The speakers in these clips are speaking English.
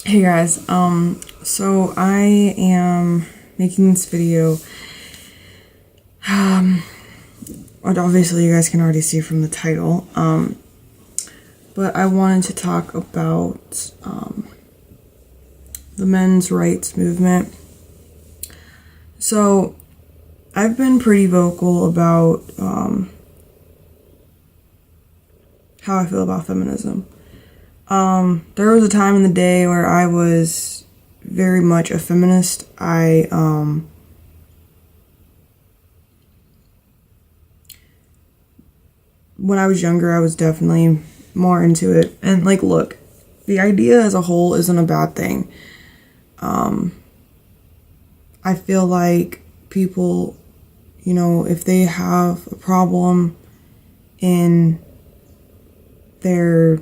Hey guys, so I am making this video. And obviously you guys can already see from the title, but I wanted to talk about, the men's rights movement. So, I've been pretty vocal about, how I feel about feminism. There was a time in the day where I was very much a feminist. When I was younger, I was definitely more into it. And, look, the idea as a whole isn't a bad thing. I feel like people, if they have a problem in their,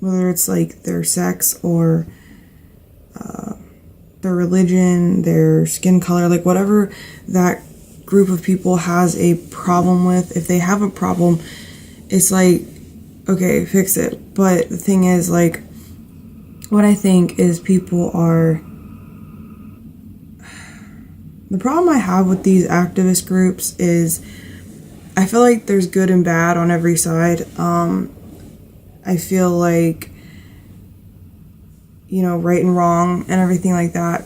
whether it's their sex or their religion, their skin color, whatever that group of people has a problem with, if they have a problem, it's okay, fix it. But the thing is, what I think is people are, the problem I have with these activist groups is I feel like there's good and bad on every side. I feel like, right and wrong and everything like that.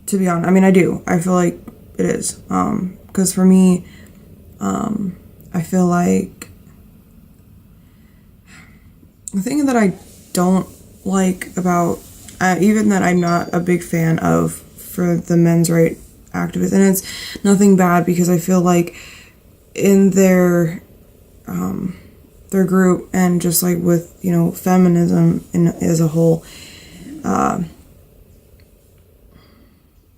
To be honest, I do. I feel like it is. Because for me, I feel like the thing that I don't like about, even that I'm not a big fan of for the men's rights activists, and it's nothing bad because I feel like in their group and just with feminism as a whole,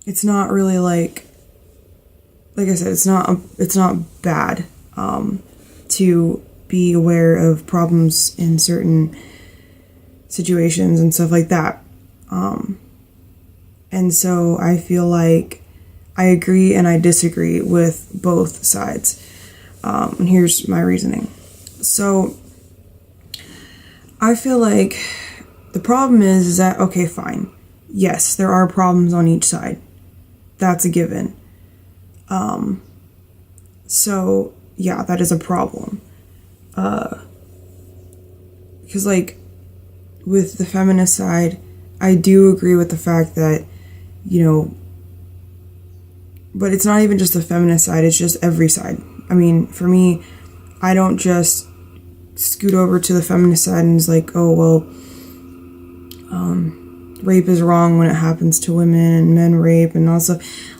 it's not really like I said, it's not bad to be aware of problems in certain situations and stuff like that, and so I feel like I agree and I disagree with both sides, and here's my reasoning. So, I feel like the problem is that, okay, fine. Yes, there are problems on each side. That's a given. So, yeah, that is a problem. Because, with the feminist side, I do agree with the fact that, but it's not even just the feminist side, it's just every side. For me, I don't just scoot over to the feminist side and it's oh, well, rape is wrong when it happens to women and men rape and also,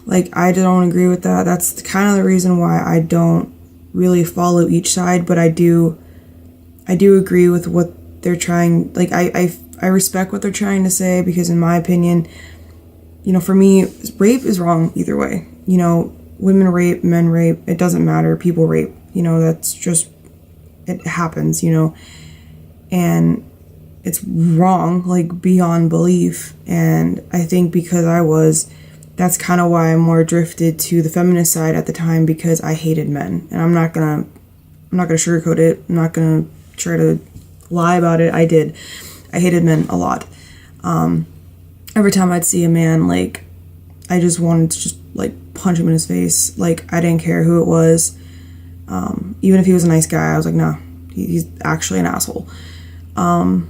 I don't agree with that. That's kind of the reason why I don't really follow each side, but I do agree with what they're trying, I respect what they're trying to say, because in my opinion, for me, rape is wrong either way. Women rape, men rape, it doesn't matter, people rape, that's just, it happens, and it's wrong, beyond belief. And I think because that's kind of why I more drifted to the feminist side at the time, because I hated men. And I'm not gonna sugarcoat it. I'm not gonna try to lie about it. I hated men a lot. Every time I'd see a man, I just wanted to just, punch him in his face. I didn't care who it was. Even if he was a nice guy, I was nah, he's actually an asshole. I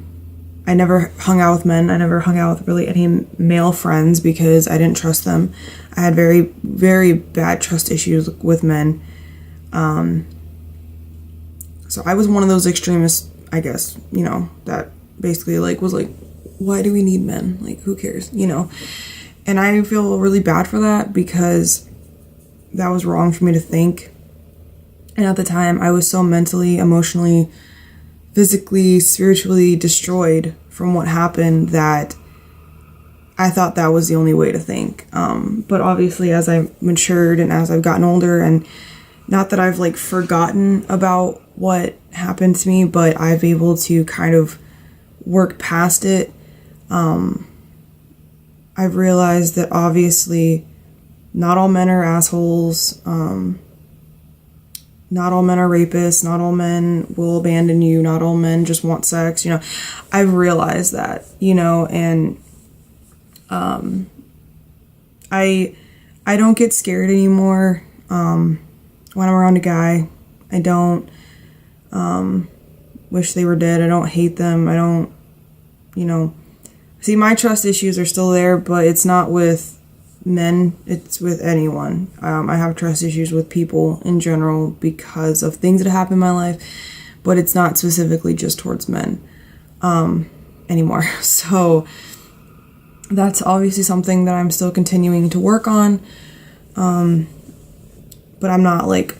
never hung out with men. I never hung out with really any male friends because I didn't trust them. I had very, very bad trust issues with men. So I was one of those extremists, I guess, that basically was why do we need men? Who cares? And I feel really bad for that because that was wrong for me to think. And at the time, I was so mentally, emotionally, physically, spiritually destroyed from what happened that I thought that was the only way to think. But obviously, as I matured and as I've gotten older, and not that I've forgotten about what happened to me, but I've able to kind of work past it. I've realized that obviously not all men are assholes. not all men are rapists, not all men will abandon you, not all men just want sex, you know. I've realized that, you know, and I don't get scared anymore when I'm around a guy. I don't wish they were dead. I don't hate them. I don't, you know, see, my trust issues are still there, but it's not with men, it's with anyone. I have trust issues with people in general because of things that happen in my life, but it's not specifically just towards men anymore. So that's obviously something that I'm still continuing to work on, but I'm not like,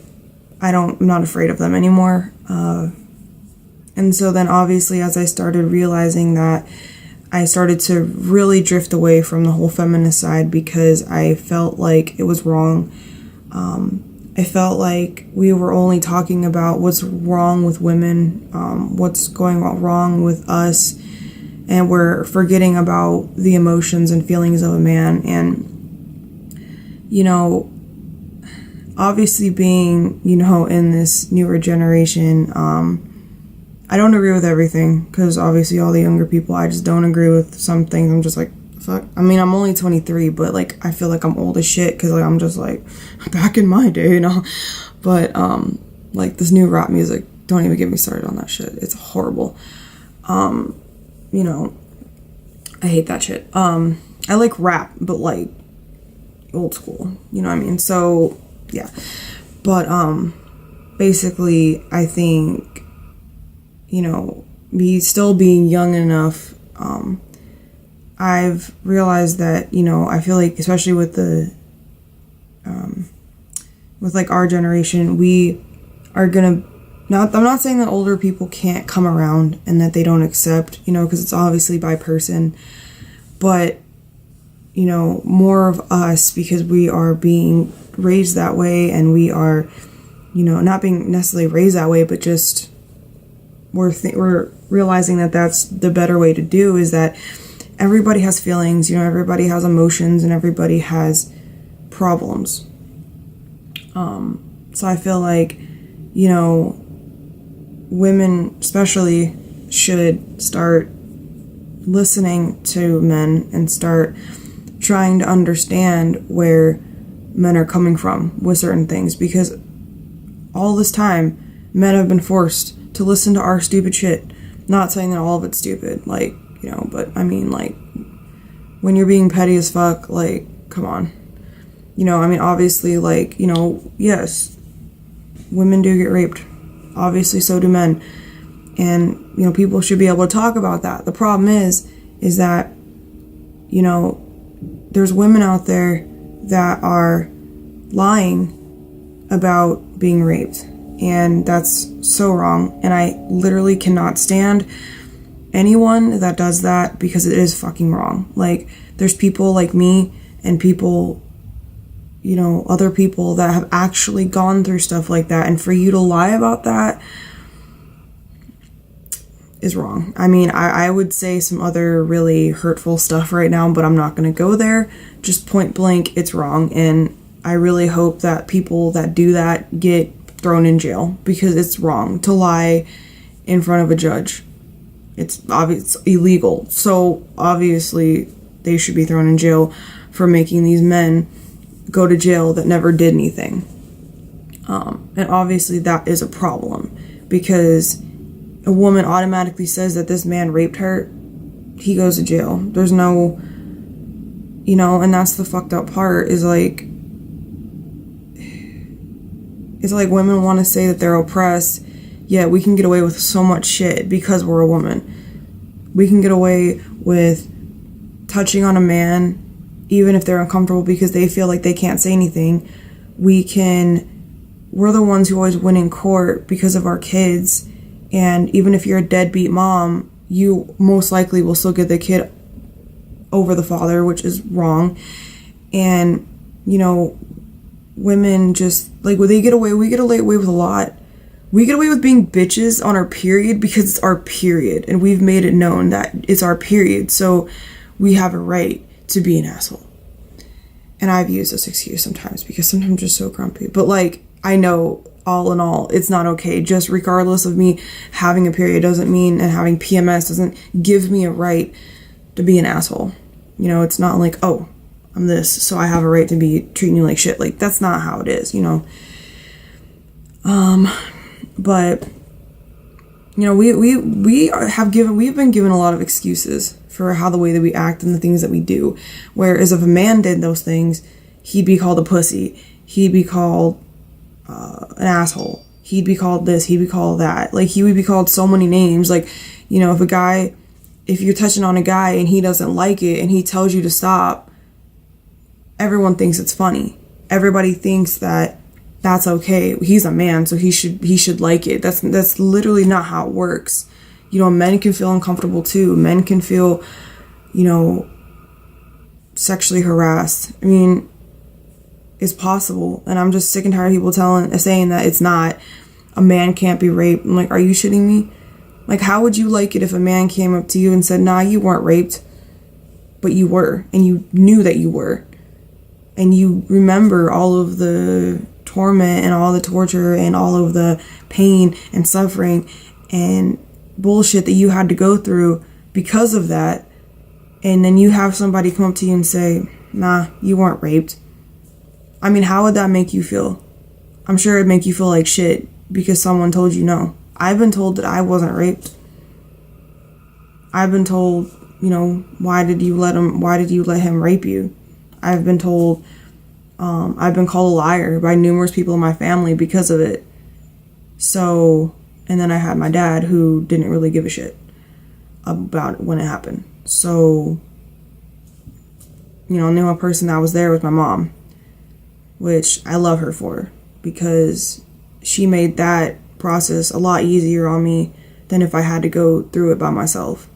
I'm not afraid of them anymore. And so then obviously as I started realizing that, I started to really drift away from the whole feminist side because I felt like it was wrong. I felt like we were only talking about what's wrong with women, what's going wrong with us, and we're forgetting about the emotions and feelings of a man. And, you know, obviously being, you know, in this newer generation, I don't agree with everything, because obviously all the younger people, I just don't agree with some things. I'm just like, fuck. I mean, I'm only 23, but like, I feel like I'm old as shit, because like, I'm just like, back in my day, you know? But, like, this new rap music, don't even get me started on that shit. It's horrible. You know, I hate that shit. I like rap, but like, old school, you know what I mean? So, yeah. But, basically, I think, you know, me still being young enough, I've realized that, you know, I feel like, especially with the, with like our generation, we are gonna, I'm not saying that older people can't come around and that they don't accept, you know, because it's obviously by person, but, you know, more of us, because we are being raised that way, and we are, you know, not being necessarily raised that way, but just we're realizing that that's the better way to do, is that everybody has feelings, you know, everybody has emotions, and everybody has problems. So I feel like, you know, women especially should start listening to men and start trying to understand where men are coming from with certain things, because all this time men have been forced to listen to our stupid shit. Not saying that all of it's stupid, like, you know, but I mean, like, when you're being petty as fuck, like, come on. You know, I mean, obviously, like, you know, yes, women do get raped. Obviously, so do men. And, you know, people should be able to talk about that. The problem is that, you know, there's women out there that are lying about being raped. And that's so wrong. And I literally cannot stand anyone that does that, because it is fucking wrong. Like, there's people like me and people, you know, other people that have actually gone through stuff like that. And for you to lie about that is wrong. I mean, I would say some other really hurtful stuff right now, but I'm not going to go there. Just point blank, it's wrong. And I really hope that people that do that get thrown in jail, because it's wrong to lie in front of a judge. It's obvious, it's illegal. So obviously they should be thrown in jail for making these men go to jail that never did anything. And obviously that is a problem, because a woman automatically says that this man raped her, he goes to jail. There's no, you know, and that's the fucked up part, is like, it's like women want to say that they're oppressed, yet we can get away with so much shit because we're a woman. We can get away with touching on a man even if they're uncomfortable because they feel like they can't say anything. We're the ones who always win in court because of our kids, and even if you're a deadbeat mom, you most likely will still get the kid over the father, which is wrong. And, you know, women just, like, when we get away with a lot. We get away with being bitches on our period because it's our period, and we've made it known that it's our period, so we have a right to be an asshole. And I've used this excuse sometimes because sometimes I'm just so grumpy. But, like, I know all in all, it's not okay. Just regardless of me having a period doesn't mean, and having PMS doesn't give me a right to be an asshole. You know, it's not like, oh, I'm this, so I have a right to be treating you like shit. Like, that's not how it is, you know. But, you know, we've been given a lot of excuses for how the way that we act and the things that we do. Whereas if a man did those things, he'd be called a pussy. He'd be called an asshole. He'd be called this. He'd be called that. Like, he would be called so many names. Like, you know, if you're touching on a guy and he doesn't like it and he tells you to stop, everyone thinks it's funny. Everybody thinks that that's okay. He's a man, so he should like it. That's literally not how it works. You know, men can feel uncomfortable too. Men can feel, you know, sexually harassed. I mean, it's possible, and I'm just sick and tired of people saying that it's not. A man can't be raped. I'm like, are you shitting me? Like, how would you like it if a man came up to you and said, nah, you weren't raped, but you were, and you knew that you were, and you remember all of the torment and all the torture and all of the pain and suffering and bullshit that you had to go through because of that, and then you have somebody come up to you and say, nah, you weren't raped. I mean, how would that make you feel? I'm sure it'd make you feel like shit because someone told you no. I've been told that I wasn't raped. I've been told, you know, why did you let him rape you? I've been told, I've been called a liar by numerous people in my family because of it. So, and then I had my dad who didn't really give a shit about it when it happened. So, you know, the only person that was there was my mom, which I love her for, because she made that process a lot easier on me than if I had to go through it by myself.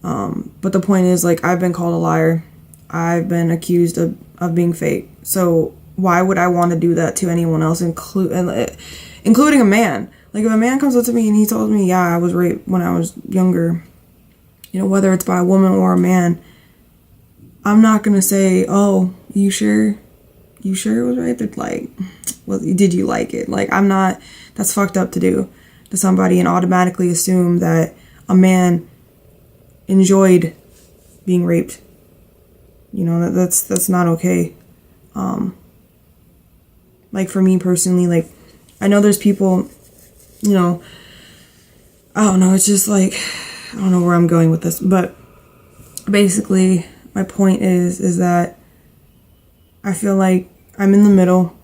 But the point is, like, I've been called a liar. I've been accused of being fake. So why would I want to do that to anyone else, including a man? Like, if a man comes up to me and he tells me, yeah, I was raped when I was younger, you know, whether it's by a woman or a man, I'm not going to say, oh, you sure? You sure it was raped? Like, well, did you like it? Like, I'm not, that's fucked up to do to somebody and automatically assume that a man enjoyed being raped. You know, that's not okay. Like, for me personally, like, I know there's people, you know, I don't know, it's just like, I don't know where I'm going with this, but basically my point is that I feel like I'm in the middle,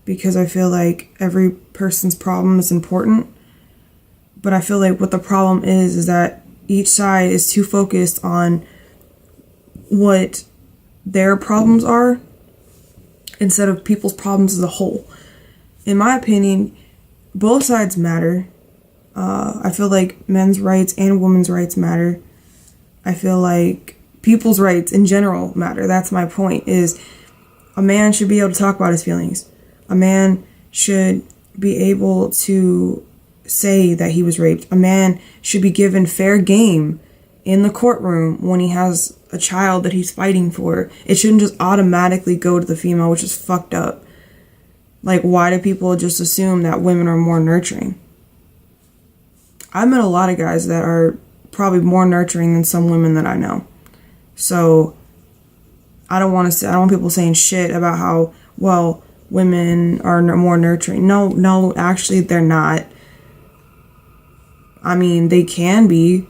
because I feel like every person's problem is important. But I feel like what the problem is that each side is too focused on what their problems are instead of people's problems as a whole. In my opinion, both sides matter. I feel like men's rights and women's rights matter. I feel like people's rights in general matter. That's my point, is a man should be able to talk about his feelings. A man should be able to say that he was raped. A man should be given fair game in the courtroom when he has a child that he's fighting for. It shouldn't just automatically go to the female, which is fucked up. Like, why do people just assume that women are more nurturing? I've met a lot of guys that are probably more nurturing than some women that I know. So I don't want people saying shit about how, well, women are more nurturing. No, actually they're not. I mean, they can be,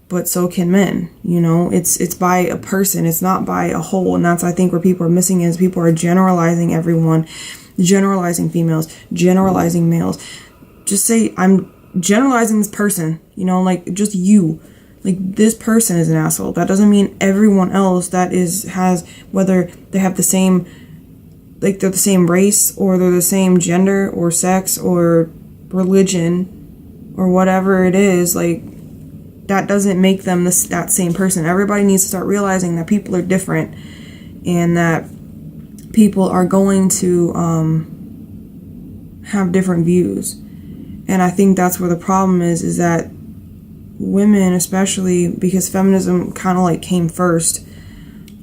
but so can men. You know, it's by a person. It's not by a whole. And that's, I think, where people are missing, is people are generalizing everyone, generalizing females, generalizing males. Just say, I'm generalizing this person, you know, like, just you. Like, this person is an asshole. That doesn't mean everyone else that has, whether they have the same, like, they're the same race, or they're the same gender or sex or religion or whatever it is, like, that doesn't make them that same person. Everybody needs to start realizing that people are different, and that people are going to have different views. And I think that's where the problem is that women, especially because feminism kind of like came first,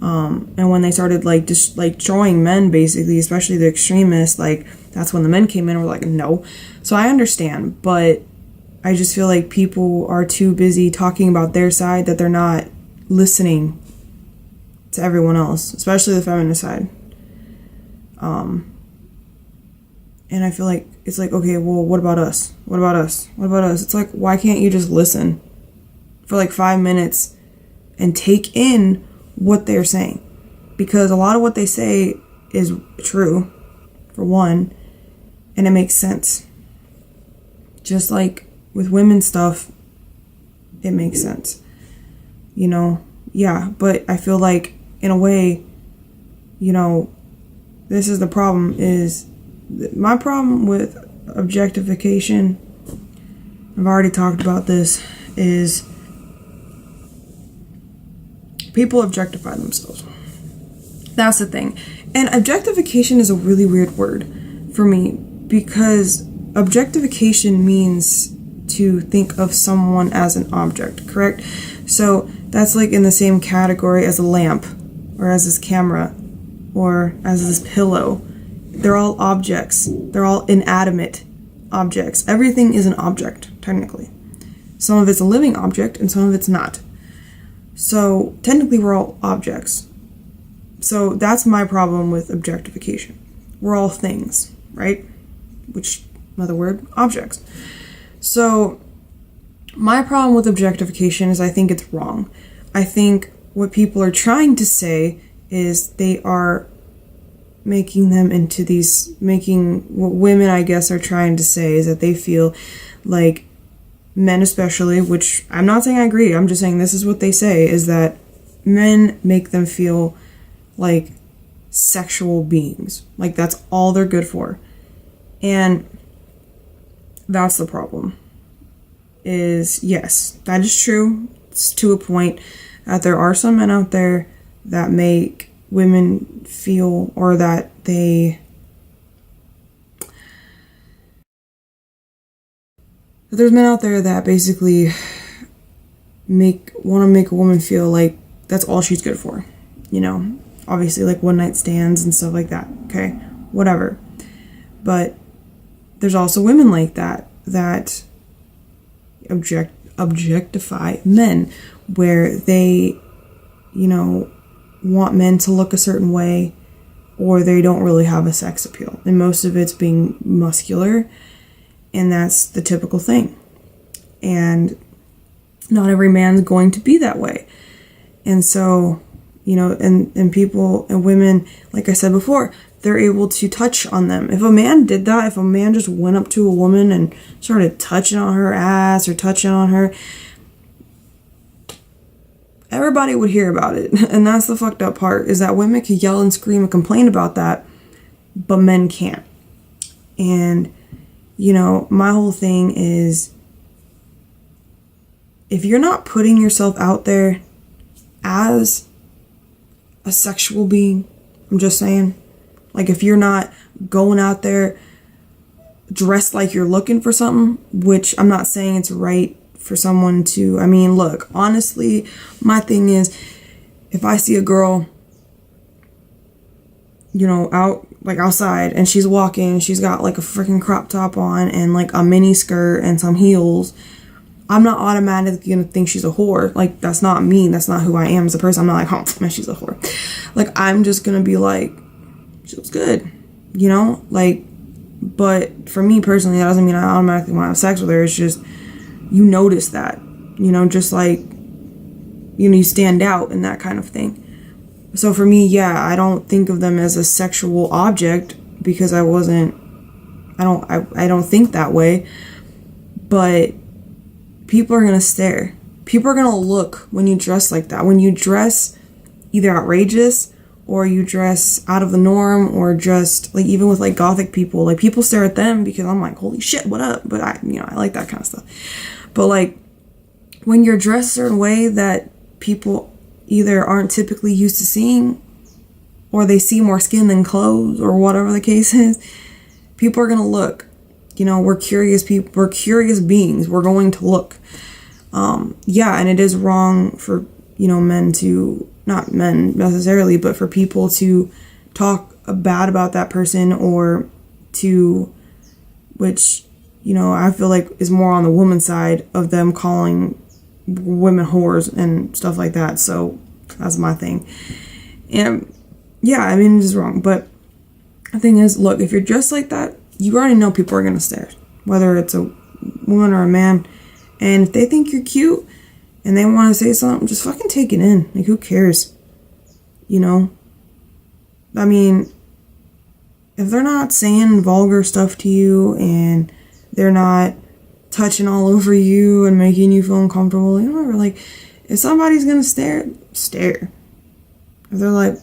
and when they started like just like showing men, basically, especially the extremists, like That's when the men came in and were like, no. So I understand, but I just feel like people are too busy talking about their side that they're not listening to everyone else, especially the feminist side. And I feel like it's like, okay, well, what about us? What about us? What about us? It's like, why can't you just listen for like 5 minutes and take in what they're saying? Because a lot of what they say is true, for one, and it makes sense. Just like with women's stuff, it makes sense. You know, yeah, but I feel like in a way, you know, this is the problem, is my problem with objectification, I've already talked about this, is people objectify themselves. That's the thing. And objectification is a really weird word for me, because objectification means to think of someone as an object, correct? So that's like in the same category as a lamp, or as this camera, or as this pillow. They're all objects. They're all inanimate objects. Everything is an object, technically. Some of it's a living object, and some of it's not. So technically we're all objects. So that's my problem with objectification. We're all things, right? Which, another word, objects. So my problem with objectification is I think it's wrong. I think what people are trying to say is they are making them into these, making what women, I guess, are trying to say is that they feel like men especially, which I'm not saying I agree, I'm just saying this is what they say, is that men make them feel like sexual beings. Like that's all they're good for. And that's the problem. Is, yes, that is true. It's to a point that there are some men out there that make women feel, or that there's men out there that basically want to make a woman feel like that's all she's good for, you know, obviously like one night stands and stuff like that, okay, whatever. But there's also women like that objectify men, where they, you know, want men to look a certain way, or they don't really have a sex appeal, and most of it's being muscular, and that's the typical thing. And not every man's going to be that way. And so, you know, and people and women, like I said before, they're able to touch on them. If a man did that, if a man just went up to a woman and started touching on her ass or touching on her, everybody would hear about it. And that's the fucked up part, is that women can yell and scream and complain about that, but men can't. And, you know, my whole thing is, if you're not putting yourself out there as a sexual being, I'm just saying, like if you're not going out there dressed like you're looking for something, which I'm not saying it's right for someone to, I mean, look, honestly, my thing is, if I see a girl, you know, outside, and she's walking, she's got like a freaking crop top on and like a mini skirt and some heels, I'm not automatically gonna think she's a whore. Like, that's not me. That's not who I am as a person. I'm not like, oh man, she's a whore. Like, I'm just gonna be like, she looks good, you know? Like, but for me personally, that doesn't mean I automatically want to have sex with her. It's just, you notice that, you know, just like, you know, you stand out and that kind of thing. So for me, yeah, I don't think of them as a sexual object, because I don't think that way. But people are gonna stare. People are gonna look when you dress like that. When you dress either outrageous, or you dress out of the norm, or just like, even with like gothic people, like people stare at them because I'm like, holy shit, what up? But I like that kind of stuff. But like, when you're dressed a certain way that people either aren't typically used to seeing, or they see more skin than clothes, or whatever the case is, people are gonna look. You know, we're curious people, we're curious beings, we're going to look. Yeah, and it is wrong for, you know, men to, not men necessarily, but for people to talk bad about that person, or which, you know, I feel like is more on the woman's side of them calling women whores and stuff like that. So that's my thing. And yeah, I mean, it is wrong. But the thing is, look, if you're dressed like that, you already know people are going to stare, whether it's a woman or a man. And if they think you're cute and they want to say something, just fucking take it in. Like, who cares? You know? I mean, if they're not saying vulgar stuff to you and they're not touching all over you and making you feel uncomfortable, you know, like, if somebody's gonna stare. If they're like,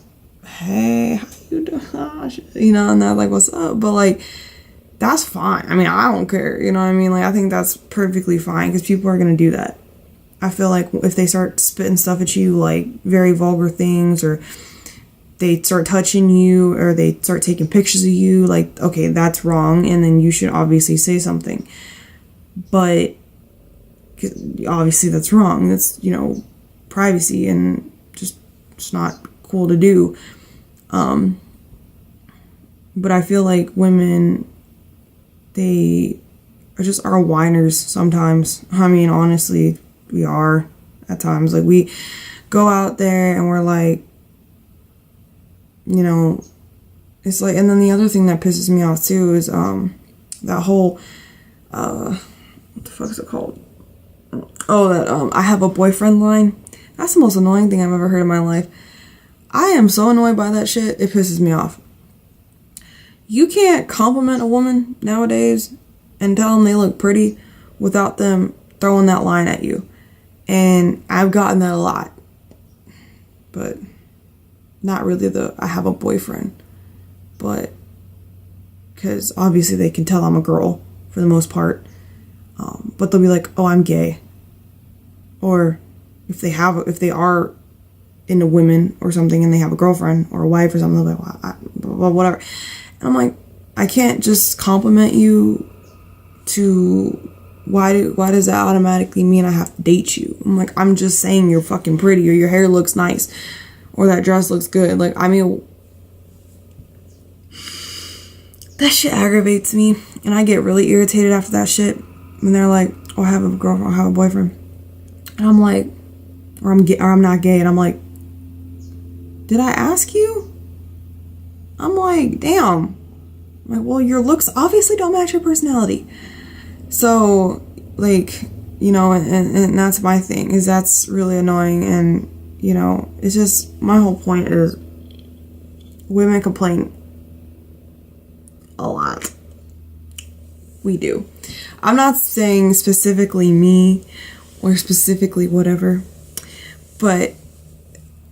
hey, how you doing? You know, and they're like, what's up? But like, that's fine. I mean, I don't care. You know what I mean? Like, I think that's perfectly fine because people are gonna do that. I feel like if they start spitting stuff at you, like very vulgar things, or they start touching you, or they start taking pictures of you, like, okay, that's wrong, and then you should obviously say something. But obviously that's wrong. That's, you know, privacy, and just, it's not cool to do. But I feel like women, they are whiners sometimes. I mean, honestly, we are at times. Like, we go out there and we're like, you know, it's like, and then the other thing that pisses me off too is that whole what the fuck is it called? Oh, that I have a boyfriend line. That's the most annoying thing I've ever heard in my life. I am so annoyed by that shit. It pisses me off. You can't compliment a woman nowadays and tell them they look pretty without them throwing that line at you. And I've gotten that a lot. But not really I have a boyfriend. But because obviously they can tell I'm a girl for the most part. But they'll be like, oh, I'm gay. Or if they are into women or something and they have a girlfriend or a wife or something, they'll be like, well, whatever. And I'm like, I can't just compliment you to, why does that automatically mean I have to date you? I'm like, I'm just saying you're fucking pretty, or your hair looks nice, or that dress looks good. Like, I mean, that shit aggravates me, and I get really irritated after that shit when they're like, oh, I have a girlfriend, I have a boyfriend. And I'm like, or I'm gay, or I'm not gay, and I'm like, did I ask you? I'm like, damn. I'm like, well, your looks obviously don't match your personality. So, like, you know, and that's my thing, is that's really annoying. And, you know, it's just, my whole point is women complain a lot. We do. I'm not saying specifically me or specifically whatever, but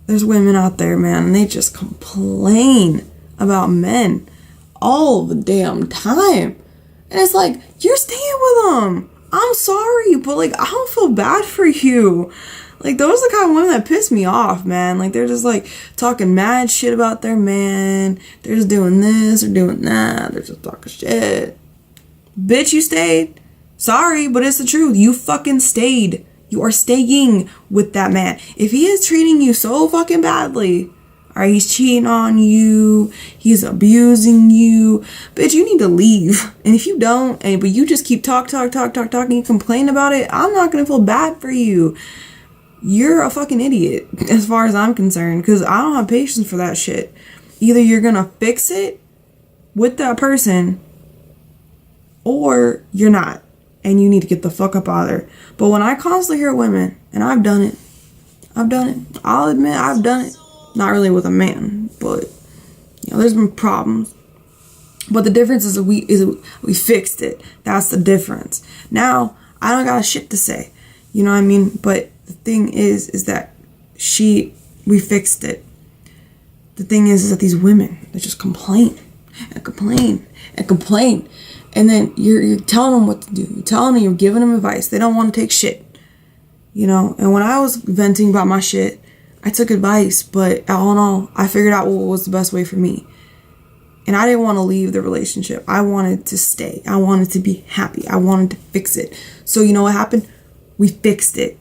there's women out there, man, and they just complain about men all the damn time. And it's like, you're staying with them. I'm sorry, but like, I don't feel bad for you. Like, those are the kind of women that piss me off, man. Like, they're just like talking mad shit about their man. They're just doing this or doing that. They're just talking shit. Bitch, you stayed. Sorry, but it's the truth. You fucking stayed. You are staying with that man. If he is treating you so fucking badly, or he's cheating on you, he's abusing you, bitch, you need to leave. And if you don't, but you just keep talking, you complain about it, I'm not gonna feel bad for you. You're a fucking idiot, as far as I'm concerned, because I don't have patience for that shit. Either you're gonna fix it with that person, or you're not, and you need to get the fuck up out of there. But when I constantly hear women, and I've done it, I'll admit I've done it. Not really with a man, but, you know, there's been problems. But the difference is we fixed it. That's the difference. Now, I don't got shit to say. You know what I mean? But the thing is that we fixed it. The thing is that these women, they just complain and complain and complain. And then you're telling them what to do. You're telling them, you're giving them advice. They don't want to take shit. You know? And when I was venting about my shit, I took advice, but all in all, I figured out what was the best way for me. And I didn't want to leave the relationship. I wanted to stay. I wanted to be happy. I wanted to fix it. So you know what happened? We fixed it.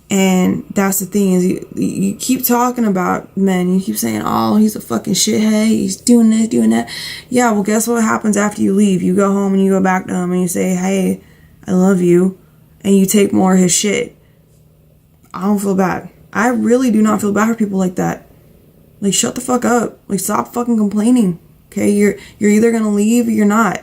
And that's the thing is you keep talking about men. You keep saying, oh, he's a fucking shithead. He's doing this, doing that. Yeah, well, guess what happens after you leave? You go home and you go back to him and you say, hey, I love you. And you take more of his shit. I don't feel bad. I really do not feel bad for people like that. Like, shut the fuck up. Like, stop fucking complaining. Okay? You're either gonna leave or you're not.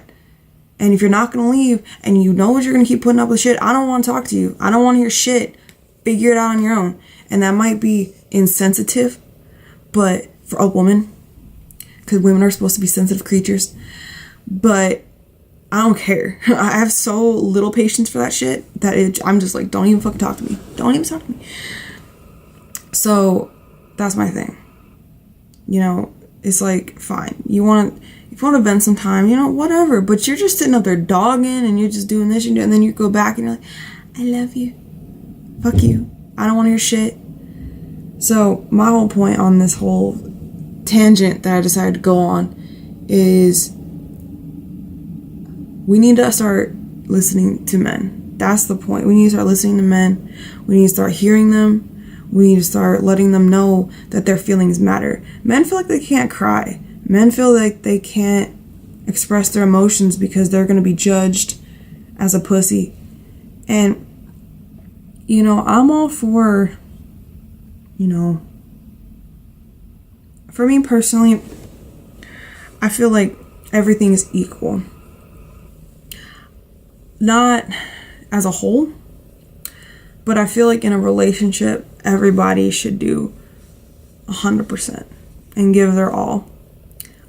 And if you're not gonna leave and you know what you're gonna keep putting up with shit, I don't want to talk to you. I don't want to hear shit. Figure it out on your own. And that might be insensitive, but for a woman, because women are supposed to be sensitive creatures, but I don't care. I have so little patience for that shit that I'm just like, don't even fucking talk to me. Don't even talk to me. So that's my thing. You know, it's like, fine. If you want to vent some time, you know, whatever. But you're just sitting up there dogging and you're just doing this and then you go back and you're like, I love you. Fuck you. I don't want to hear shit. So my whole point on this whole tangent that I decided to go on is we need to start listening to men. That's the point. We need to start listening to men. We need to start hearing them. We need to start letting them know that their feelings matter. Men feel like they can't cry. Men feel like they can't express their emotions because they're going to be judged as a pussy. And you know, I'm all for, you know, for me personally, I feel like everything is equal. Not as a whole, but I feel like in a relationship, everybody should do 100% and give their all.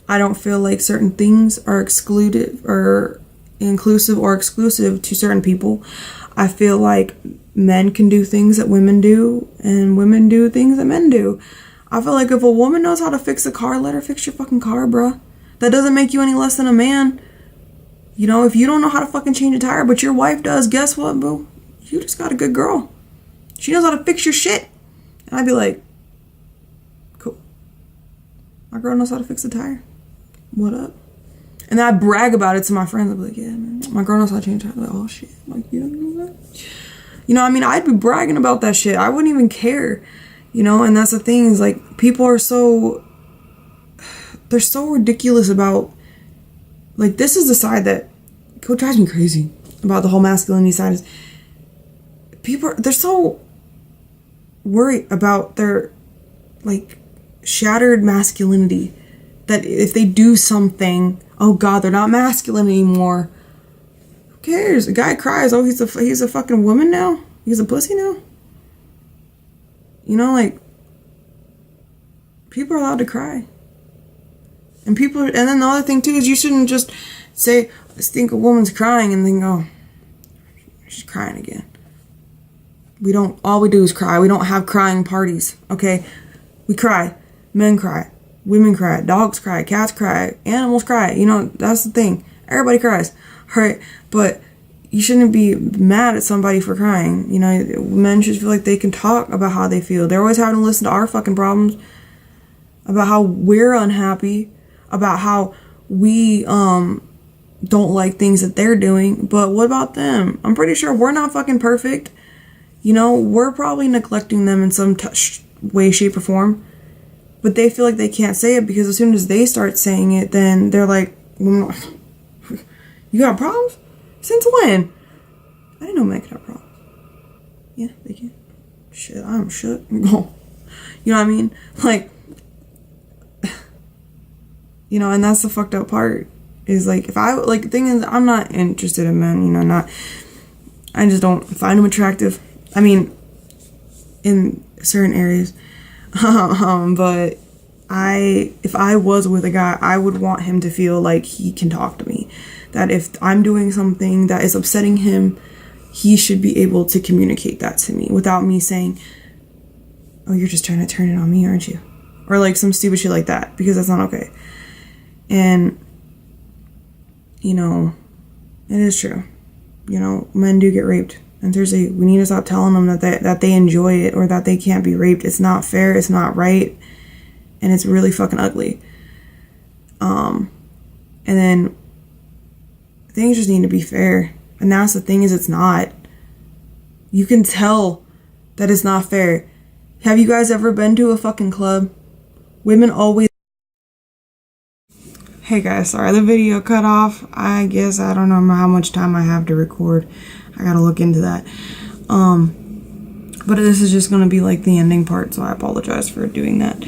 I don't feel like certain things are excluded or inclusive or exclusive to certain people. I feel like men can do things that women do, and women do things that men do. I feel like if a woman knows how to fix a car, let her fix your fucking car, bruh. That doesn't make you any less than a man. You know, if you don't know how to fucking change a tire, but your wife does, guess what, boo? You just got a good girl. She knows how to fix your shit. And I'd be like, cool. My girl knows how to fix a tire. What up? And then I brag about it to my friends. I'd be like, yeah, man, my girl knows how to change a tire. Like, oh, shit. Like, you don't know that? You know, I mean, I'd be bragging about that shit. I wouldn't even care. You know, and that's the thing is, like, people are they're so ridiculous about, like, this is the side that drives me crazy about the whole masculinity side is they're so worried about their, like, shattered masculinity that if they do something, oh God, they're not masculine anymore. Who cares? A guy cries, oh, he's a fucking woman now? He's a pussy now? You know, like, people are allowed to cry. And then the other thing too is you shouldn't just say, let's think a woman's crying and then go, she's crying again. All we do is cry. We don't have crying parties, okay? We cry. Men cry. Women cry. Dogs cry. Cats cry. Animals cry. You know, that's the thing. Everybody cries, right? But you shouldn't be mad at somebody for crying. You know, men should feel like they can talk about how they feel. They're always having to listen to our fucking problems, about how we're unhappy, about how we don't like things that they're doing. But what about them? I'm pretty sure we're not fucking perfect. You know, we're probably neglecting them in some way, shape, or form. But they feel like they can't say it because as soon as they start saying it, then they're like, you got problems? Since when? I didn't know men could have problems. Yeah, they can. Shit, I'm shook. You know what I mean? Like, you know, and that's the fucked up part. Is like, the thing is, I'm not interested in men, you know, I just don't find them attractive. I mean, in certain areas. But if I was with a guy, I would want him to feel like he can talk to me. That if I'm doing something that is upsetting him, he should be able to communicate that to me without me saying, oh, you're just trying to turn it on me, aren't you? Or like some stupid shit like that, because that's not okay. And, you know, it is true. You know, men do get raped. And Thursday, we need to stop telling them that they enjoy it or that they can't be raped. It's not fair. It's not right. And it's really fucking ugly. And then things just need to be fair. And that's the thing is it's not. You can tell That is not fair. Have you guys ever been to a fucking club? Women always... Hey guys, sorry the video cut off. I guess I don't know how much time I have to record. I gotta look into that. But this is just gonna be like the ending part, so I apologize for doing that.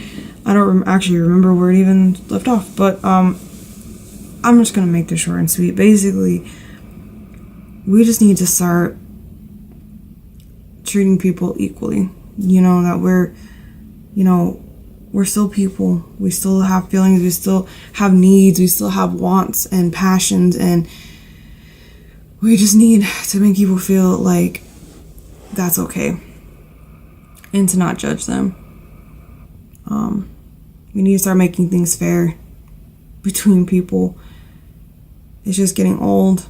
I don't actually remember where it even left off, but I'm just gonna make this short and sweet. Basically, we just need to start treating people equally. You know, that we're still people. We still have feelings. We still have needs. We still have wants and passions, and we just need to make people feel like that's okay and to not judge them. We need to start making things fair between people. It's just getting old.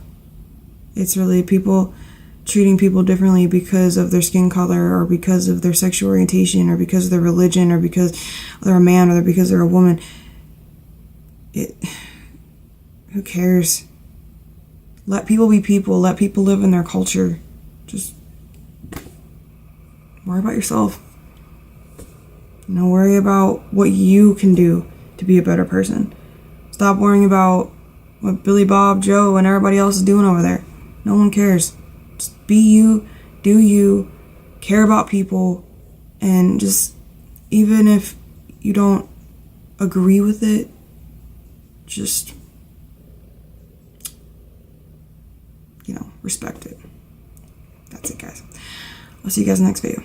It's really people treating people differently because of their skin color or because of their sexual orientation or because of their religion or because they're a man or because they're a woman. Who cares? Let people be people. Let people live in their culture. Just worry about yourself. Worry about what you can do to be a better person. Stop worrying about what Billy Bob, Joe, and everybody else is doing over there. No one cares. Just be you, do you, care about people, and just, even if you don't agree with it, just, respect it. That's it, guys. I'll see you guys in the next video.